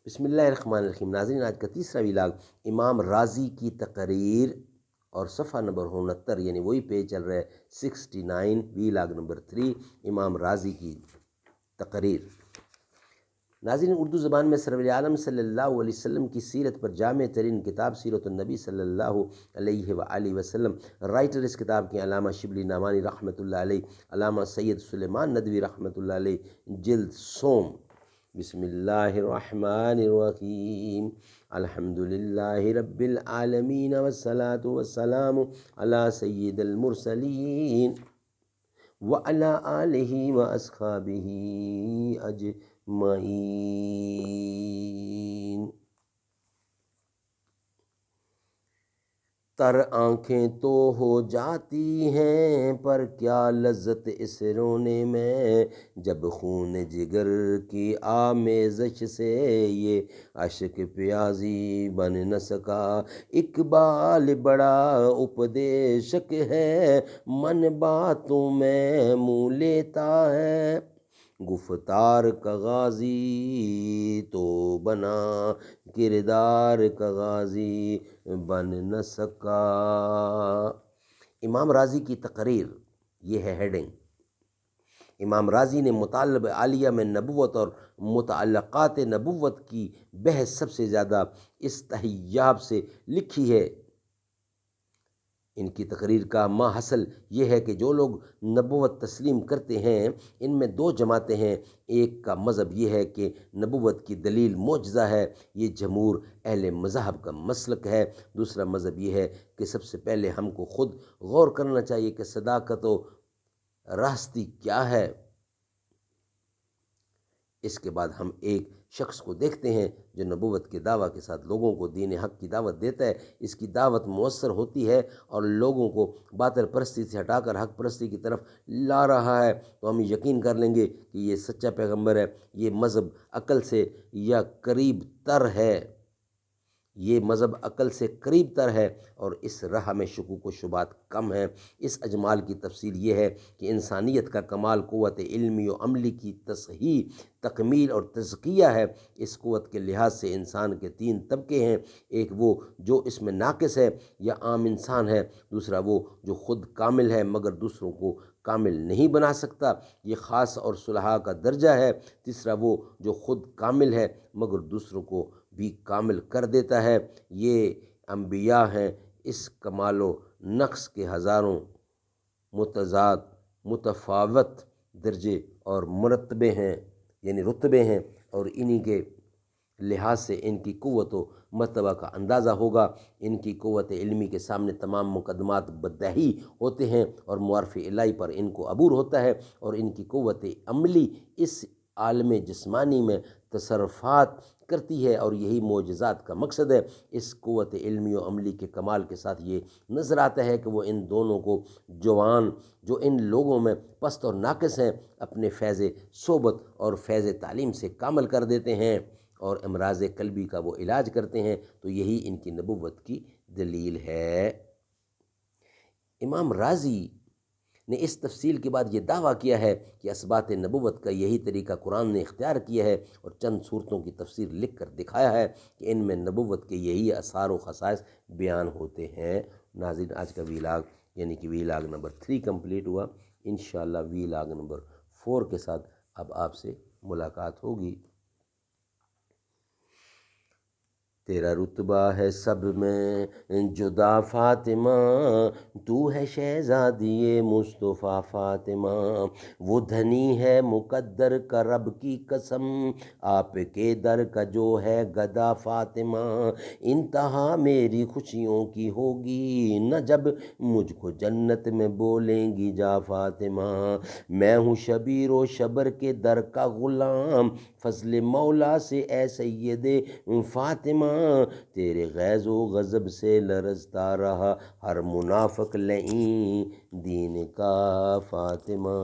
بسم اللہ الرحمن الرحیم۔ ناظرین، آج کا تیسرا ویلاگ امام رازی کی تقریر اور صفحہ نمبر 69، یعنی وہی پیج چل رہا ہے 69، ویلاگ نمبر 3، امام رازی کی تقریر۔ ناظرین، اردو زبان میں سرور عالم صلی اللہ علیہ وسلم کی سیرت پر جامع ترین کتاب سیرت النبی صلی اللہ علیہ وآلہ وسلم، رائٹر اس کتاب کے علامہ شبلی نعمانی رحمۃ اللہ علیہ، علامہ سید سلیمان ندوی رحمۃ اللہ علیہ، جلد سوم۔ بسم اللہ الرحمن الرحیم، الحمدللہ رب العالمین والصلاة والسلام علی سید المرسلین وعلی آلہ واصحابہ اجمعین۔ تر آنکھیں تو ہو جاتی ہیں پر کیا لذت اس رونے میں، جب خون جگر کی آمیزش سے یہ اشک پیازی بن نہ سکا۔ اقبال بڑا اپدیشک ہے، من باتوں میں منہ لیتا ہے، گفتار کا غازی تو بنا کردار کا غازی بن نہ سکا۔ امام رازی کی تقریر، یہ ہے ہیڈنگ۔ امام رازی نے مطالب عالیہ میں نبوت اور متعلقات نبوت کی بحث سب سے زیادہ استحیاب سے لکھی ہے۔ ان کی تقریر کا ماحصل یہ ہے کہ جو لوگ نبوت تسلیم کرتے ہیں ان میں دو جماعتیں ہیں۔ ایک کا مذہب یہ ہے کہ نبوت کی دلیل معجزہ ہے، یہ جمہور اہل مذہب کا مسلک ہے۔ دوسرا مذہب یہ ہے کہ سب سے پہلے ہم کو خود غور کرنا چاہیے کہ صداقت و راستی کیا ہے، اس کے بعد ہم ایک شخص کو دیکھتے ہیں جو نبوت کے دعویٰ کے ساتھ لوگوں کو دین حق کی دعوت دیتا ہے، اس کی دعوت مؤثر ہوتی ہے اور لوگوں کو باطل پرستی سے ہٹا کر حق پرستی کی طرف لا رہا ہے، تو ہم یقین کر لیں گے کہ یہ سچا پیغمبر ہے، یہ مذہب عقل سے یا قریب تر ہے، یہ مذہب عقل سے قریب تر ہے اور اس راہ میں شکوک و شبہات کم ہیں۔ اس اجمال کی تفصیل یہ ہے کہ انسانیت کا کمال قوت علمی و عملی کی تصحیح، تکمیل اور تزکیہ ہے۔ اس قوت کے لحاظ سے انسان کے تین طبقے ہیں، ایک وہ جو اس میں ناقص ہے یا عام انسان ہے، دوسرا وہ جو خود کامل ہے مگر دوسروں کو کامل نہیں بنا سکتا، یہ خاص اور صلحاء کا درجہ ہے، تیسرا وہ جو خود کامل ہے مگر دوسروں کو بھی کامل کر دیتا ہے، یہ انبیاء ہیں۔ اس کمال و نقص کے ہزاروں متضاد متفاوت درجے اور مرتبے ہیں، یعنی رتبے ہیں، اور انہی کے لحاظ سے ان کی قوت و مرتبہ کا اندازہ ہوگا۔ ان کی قوت علمی کے سامنے تمام مقدمات بدہی ہوتے ہیں اور معارف الہی پر ان کو عبور ہوتا ہے، اور ان کی قوت عملی اس عالم جسمانی میں تصرفات کرتی ہے اور یہی معجزات کا مقصد ہے۔ اس قوت علمی و عملی کے کمال کے ساتھ یہ نظر آتا ہے کہ وہ ان دونوں کو جوان جو ان لوگوں میں پست اور ناقص ہیں اپنے فیض صحبت اور فیض تعلیم سے کامل کر دیتے ہیں اور امراض قلبی کا وہ علاج کرتے ہیں، تو یہی ان کی نبوت کی دلیل ہے۔ امام رازی نے اس تفصیل کے بعد یہ دعویٰ کیا ہے کہ اثبات نبوت کا یہی طریقہ قرآن نے اختیار کیا ہے اور چند صورتوں کی تفسیر لکھ کر دکھایا ہے کہ ان میں نبوت کے یہی آثار و خصائص بیان ہوتے ہیں۔ ناظرین، آج کا ویلاگ یعنی کہ ویلاگ نمبر 3 کمپلیٹ ہوا۔ انشاءاللہ ویلاگ نمبر 4 کے ساتھ اب آپ سے ملاقات ہوگی۔ تیرا رتبہ ہے سب میں جدا فاطمہ، تو ہے شہزادی مصطفیٰ فاطمہ، وہ دھنی ہے مقدر کا رب کی قسم، آپ کے در کا جو ہے گدا فاطمہ، انتہا میری خوشیوں کی ہوگی نہ جب مجھ کو جنت میں بولیں گی جا فاطمہ، میں ہوں شبیر و شبر کے در کا غلام، فضل مولا سے اے سید فاطمہ، تیرے غیظ و غضب سے لرزتا رہا ہر منافق لعین دین کا فاطمہ۔